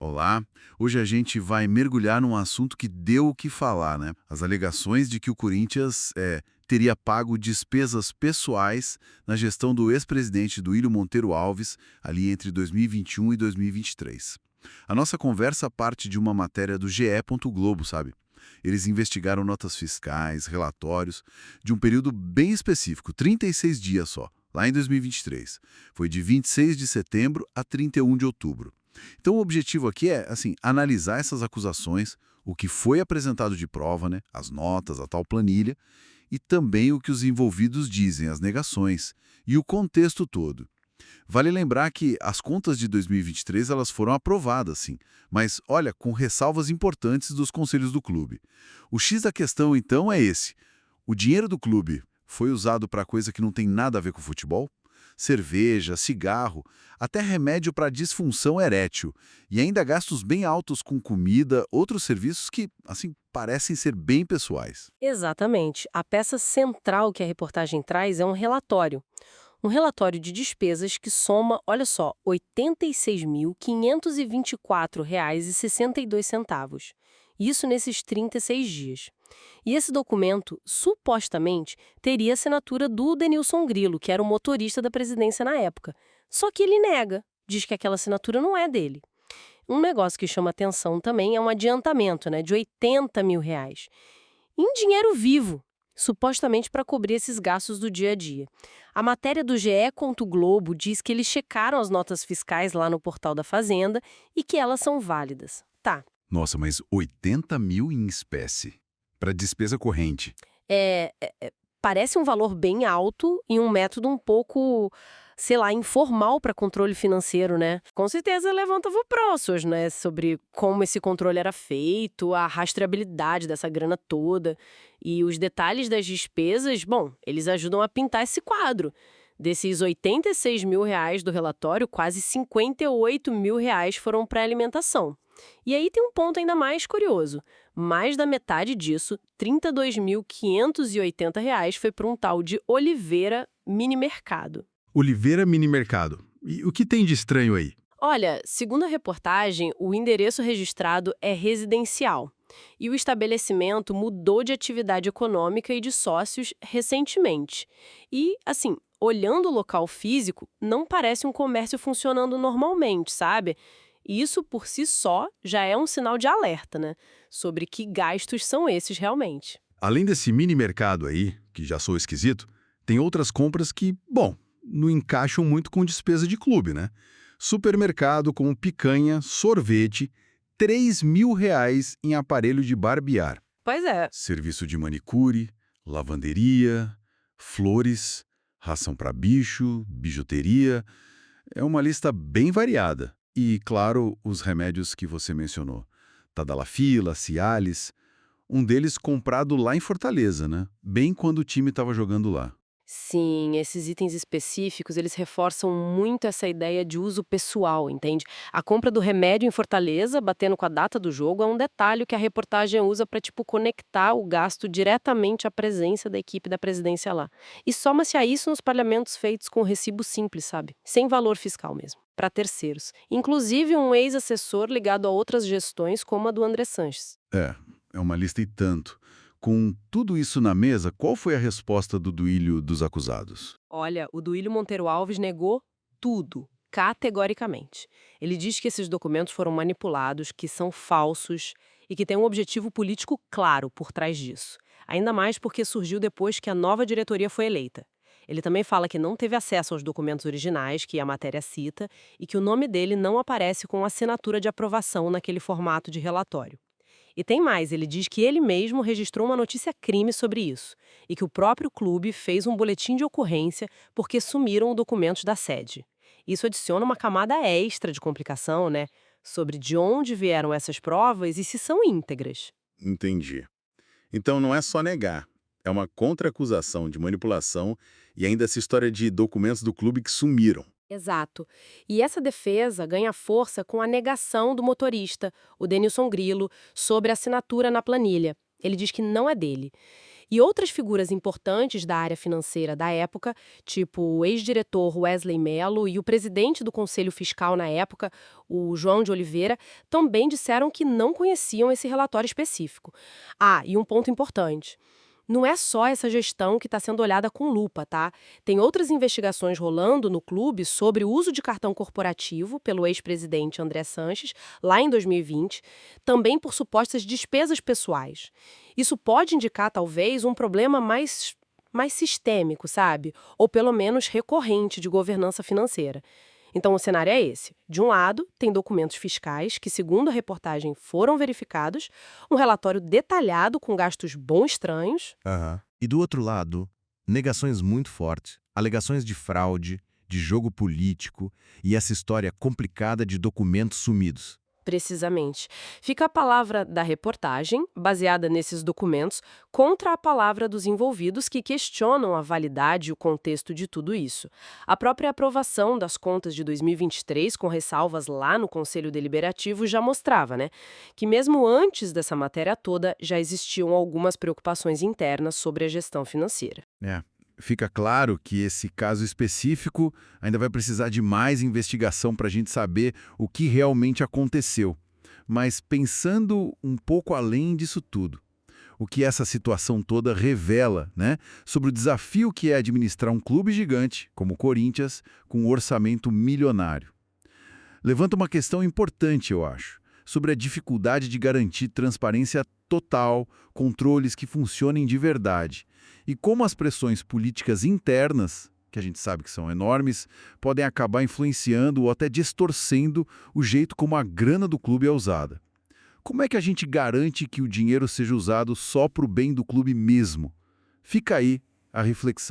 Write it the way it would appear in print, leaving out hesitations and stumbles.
Olá, hoje a gente vai mergulhar num assunto que deu o que falar, né? As alegações de que o Corinthians teria pago despesas pessoais na gestão do ex-presidente Duílio Monteiro Alves, ali entre 2021 e 2023. A nossa conversa parte de uma matéria do GE. Globo, sabe? Eles investigaram notas fiscais, relatórios, de um período bem específico, 36 dias só, lá em 2023. Foi de 26 de setembro a 31 de outubro. Então, o objetivo aqui é, assim, analisar essas acusações, o que foi apresentado de prova, né, as notas, a tal planilha, e também o que os envolvidos dizem, as negações, e o contexto todo. Vale lembrar que as contas de 2023 elas foram aprovadas, sim, mas, olha, com ressalvas importantes dos conselhos do clube. O X da questão, então, é esse. O dinheiro do clube foi usado para coisa que não tem nada a ver com futebol? Cerveja, cigarro, até remédio para disfunção erétil, e ainda gastos bem altos com comida, outros serviços que, assim, parecem ser bem pessoais. Exatamente. A peça central que a reportagem traz é um relatório. Um relatório de despesas que soma, olha só, R$ 86.524,62. Isso nesses 36 dias. E esse documento, supostamente, teria a assinatura do Denilson Grilo, que era o motorista da presidência na época. Só que ele nega, diz que aquela assinatura não é dele. Um negócio que chama atenção também é um adiantamento, né, de R$ 80.000 em dinheiro vivo, supostamente para cobrir esses gastos do dia a dia. A matéria do GE. Globo diz que eles checaram as notas fiscais lá no portal da Fazenda e que elas são válidas. Tá. Nossa, mas 80 mil em espécie para despesa corrente. É, é, é, Parece um valor bem alto e um método um pouco, sei lá, informal para controle financeiro, né? Com certeza levanta alvoroços, né? Sobre como esse controle era feito, a rastreabilidade dessa grana toda. E os detalhes das despesas, bom, eles ajudam a pintar esse quadro. Desses R$ 86.000 do relatório, quase R$ 58.000 foram para alimentação. E aí tem um ponto ainda mais curioso. Mais da metade disso, R$ 32.580, foi para um tal de Oliveira Mini Mercado. Oliveira Mini Mercado. E o que tem de estranho aí? Olha, segundo a reportagem, o endereço registrado é residencial. E o estabelecimento mudou de atividade econômica e de sócios recentemente. E, assim, olhando o local físico, não parece um comércio funcionando normalmente, sabe? E isso por si só já é um sinal de alerta, né? Sobre que gastos são esses realmente. Além desse mini mercado aí, que já sou esquisito, tem outras compras que, bom, não encaixam muito com despesa de clube, né? Supermercado com picanha, sorvete, R$ 3.000 em aparelho de barbear. Pois é. Serviço de manicure, lavanderia, flores, ração para bicho, bijuteria. É uma lista bem variada. E, claro, os remédios que você mencionou. Tadalafila, Cialis. Um deles comprado lá em Fortaleza, né? Bem quando o time estava jogando lá. Sim, esses itens específicos, eles reforçam muito essa ideia de uso pessoal, entende? A compra do remédio em Fortaleza, batendo com a data do jogo, é um detalhe que a reportagem usa para, tipo, conectar o gasto diretamente à presença da equipe da presidência lá. E soma-se a isso nos pagamentos feitos com recibo simples, sabe? Sem valor fiscal mesmo, para terceiros. Inclusive um ex-assessor ligado a outras gestões, como a do André Sanches. É uma lista e tanto. Com tudo isso na mesa, qual foi a resposta do Duílio dos acusados? Olha, o Duílio Monteiro Alves negou tudo, categoricamente. Ele diz que esses documentos foram manipulados, que são falsos e que tem um objetivo político claro por trás disso. Ainda mais porque surgiu depois que a nova diretoria foi eleita. Ele também fala que não teve acesso aos documentos originais que a matéria cita e que o nome dele não aparece com assinatura de aprovação naquele formato de relatório. E tem mais, ele diz que ele mesmo registrou uma notícia-crime sobre isso e que o próprio clube fez um boletim de ocorrência porque sumiram documentos da sede. Isso adiciona uma camada extra de complicação, né? Sobre de onde vieram essas provas e se são íntegras. Entendi. Então não é só negar, é uma contra-acusação de manipulação e ainda essa história de documentos do clube que sumiram. Exato. E essa defesa ganha força com a negação do motorista, o Denilson Grilo, sobre a assinatura na planilha. Ele diz que não é dele. E outras figuras importantes da área financeira da época, tipo o ex-diretor Wesley Mello e o presidente do Conselho Fiscal na época, o João de Oliveira, também disseram que não conheciam esse relatório específico. Ah, e um ponto importante. Não é só essa gestão que está sendo olhada com lupa, tá? Tem outras investigações rolando no clube sobre o uso de cartão corporativo pelo ex-presidente André Sanches, lá em 2020, também por supostas despesas pessoais. Isso pode indicar, talvez, um problema mais sistêmico, sabe? Ou pelo menos recorrente de governança financeira. Então, o cenário é esse. De um lado, tem documentos fiscais que, segundo a reportagem, foram verificados, um relatório detalhado com gastos bem estranhos. Aham. E do outro lado, negações muito fortes, alegações de fraude, de jogo político e essa história complicada de documentos sumidos. Precisamente. Fica a palavra da reportagem, baseada nesses documentos, contra a palavra dos envolvidos que questionam a validade e o contexto de tudo isso. A própria aprovação das contas de 2023, com ressalvas lá no Conselho Deliberativo, já mostrava, né, que mesmo antes dessa matéria toda, já existiam algumas preocupações internas sobre a gestão financeira. É. Fica claro que esse caso específico ainda vai precisar de mais investigação para a gente saber o que realmente aconteceu. Mas pensando um pouco além disso tudo, o que essa situação toda revela, né, sobre o desafio que é administrar um clube gigante, como o Corinthians, com um orçamento milionário. Levanta uma questão importante, eu acho, sobre a dificuldade de garantir transparência total, controles que funcionem de verdade, e como as pressões políticas internas, que a gente sabe que são enormes, podem acabar influenciando ou até distorcendo o jeito como a grana do clube é usada. Como é que a gente garante que o dinheiro seja usado só para o bem do clube mesmo? Fica aí a reflexão.